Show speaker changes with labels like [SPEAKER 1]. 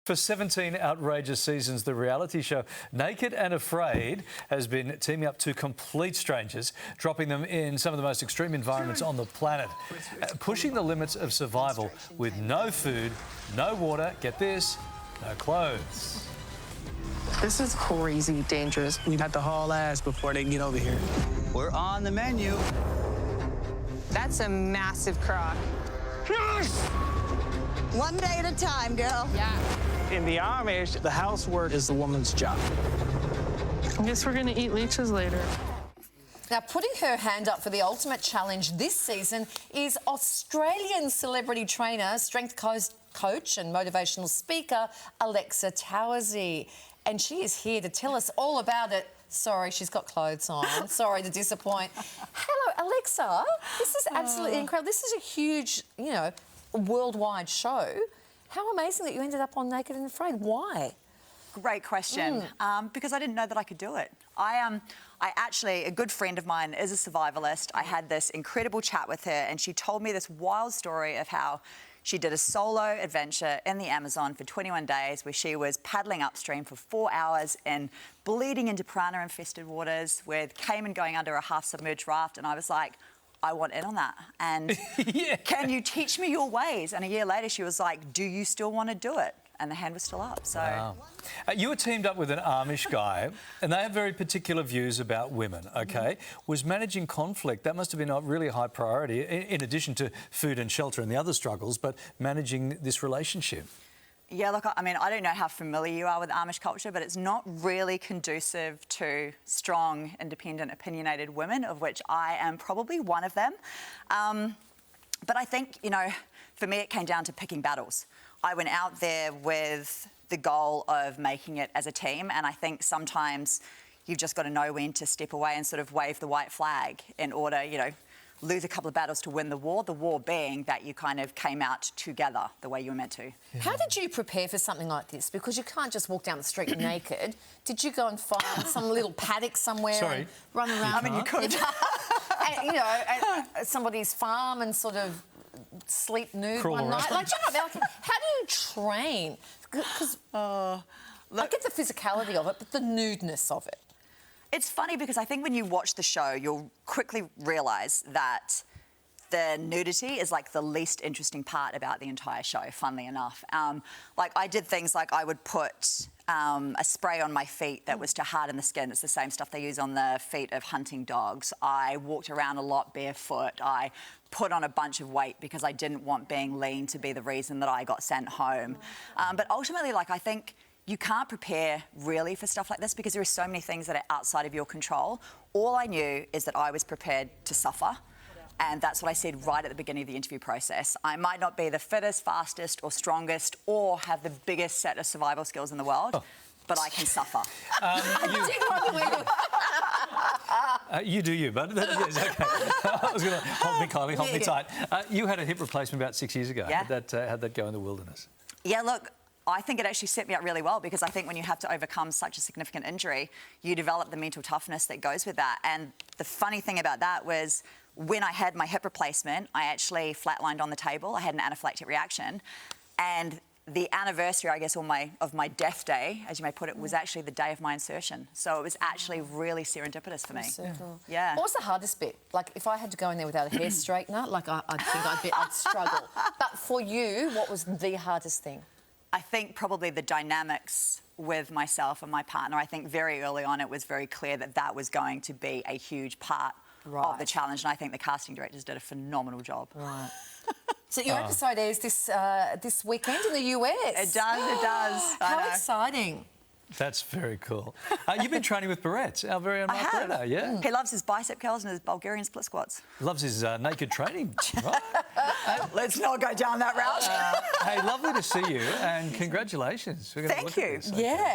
[SPEAKER 1] For 17 outrageous seasons, the reality show Naked and Afraid has been teaming up two complete strangers, dropping them in some of the most extreme environments on the planet, pushing the limits of survival with no food, no water, get this, no clothes.
[SPEAKER 2] This is crazy dangerous.
[SPEAKER 3] We got to haul ass before they get over here.
[SPEAKER 4] We're on the menu.
[SPEAKER 2] That's a massive crock.
[SPEAKER 3] Yes!
[SPEAKER 5] One day at a time, girl.
[SPEAKER 2] Yeah.
[SPEAKER 3] In the Amish, the housework is the woman's job.
[SPEAKER 2] I guess we're gonna eat leeches later.
[SPEAKER 5] Now, putting her hand up for the ultimate challenge this season is Australian celebrity trainer, strength coach and motivational speaker, Alexa Towersey. And she is here to tell us all about it. Sorry, she's got clothes on. Sorry to disappoint. Hello, Alexa. This is absolutely incredible. This is a huge, worldwide show. How amazing that you ended up on Naked and Afraid. Why?
[SPEAKER 6] Great question. Because I didn't know that I could do it. I actually, a good friend of mine is a survivalist. I had this incredible chat with her and she told me this wild story of how she did a solo adventure in the Amazon for 21 days where she was paddling upstream for 4 hours in bleeding into piranha-infested waters with caiman going under a half-submerged raft, and I was like, I want in on that. And can you teach me your ways? And a year later, she was like, do you still want to do it? And the hand was still up, so...
[SPEAKER 1] Wow. You were teamed up with an Amish guy, and they have very particular views about women, OK? Was managing conflict, that must have been a really high priority, in addition to food and shelter and the other struggles, but managing this relationship.
[SPEAKER 6] Yeah, look, I mean, I don't know how familiar you are with Amish culture, but it's not really conducive to strong, independent, opinionated women, of which I am probably one of them. But I think, for me, it came down to picking battles. I went out there with the goal of making it as a team, and I think sometimes you've just got to know when to step away and sort of wave the white flag in order, lose a couple of battles to win the war being that you kind of came out together the way you were meant to.
[SPEAKER 5] Yeah. How did you prepare for something like this? Because you can't just walk down the street naked. Did you go and find some little paddock somewhere and run around?
[SPEAKER 6] I mean, you could.
[SPEAKER 5] And, at somebody's farm and sort of sleep nude one night? How do you train? Because I get the physicality of it, but the nudeness of it.
[SPEAKER 6] It's funny because I think when you watch the show, you'll quickly realise that the nudity is like the least interesting part about the entire show, funnily enough. I did things like I would put a spray on my feet that was to harden the skin. It's the same stuff they use on the feet of hunting dogs. I walked around a lot barefoot. I put on a bunch of weight because I didn't want being lean to be the reason that I got sent home. But ultimately, I think you can't prepare really for stuff like this because there are so many things that are outside of your control. All I knew is that I was prepared to suffer. And that's what I said right at the beginning of the interview process. I might not be the fittest, fastest or strongest or have the biggest set of survival skills in the world, but I can suffer.
[SPEAKER 1] You do you, bud. Yes, OK. I was going to hold me, Kylie, hold me tight. You had a hip replacement about 6 years ago.
[SPEAKER 6] Yeah.
[SPEAKER 1] How'd that go in the wilderness?
[SPEAKER 6] Yeah, look, I think it actually set me up really well because I think when you have to overcome such a significant injury, you develop the mental toughness that goes with that. And the funny thing about that was when I had my hip replacement, I actually flatlined on the table. I had an anaphylactic reaction. And the anniversary, I guess, of my death day, as you may put it, was actually the day of my insertion. So it was actually really serendipitous for me.
[SPEAKER 5] So cool.
[SPEAKER 6] Yeah.
[SPEAKER 5] What was the hardest bit? If I had to go in there without a hair straightener, I think I'd struggle. But for you, what was the hardest thing?
[SPEAKER 6] I think probably the dynamics with myself and my partner. I think very early on it was very clear that that was going to be a huge part of the challenge, and I think the casting directors did a phenomenal job.
[SPEAKER 5] Right. So your episode airs this weekend in the US.
[SPEAKER 6] It does.
[SPEAKER 5] How exciting.
[SPEAKER 1] That's very cool. You've been training with Barrett's, our very own Mark Brenner, yeah?
[SPEAKER 6] He loves his bicep curls and his Bulgarian split squats.
[SPEAKER 1] Loves his naked training, right?
[SPEAKER 6] Let's not go down that route.
[SPEAKER 1] Hey, lovely to see you and congratulations.
[SPEAKER 6] Thank you.
[SPEAKER 5] Yeah.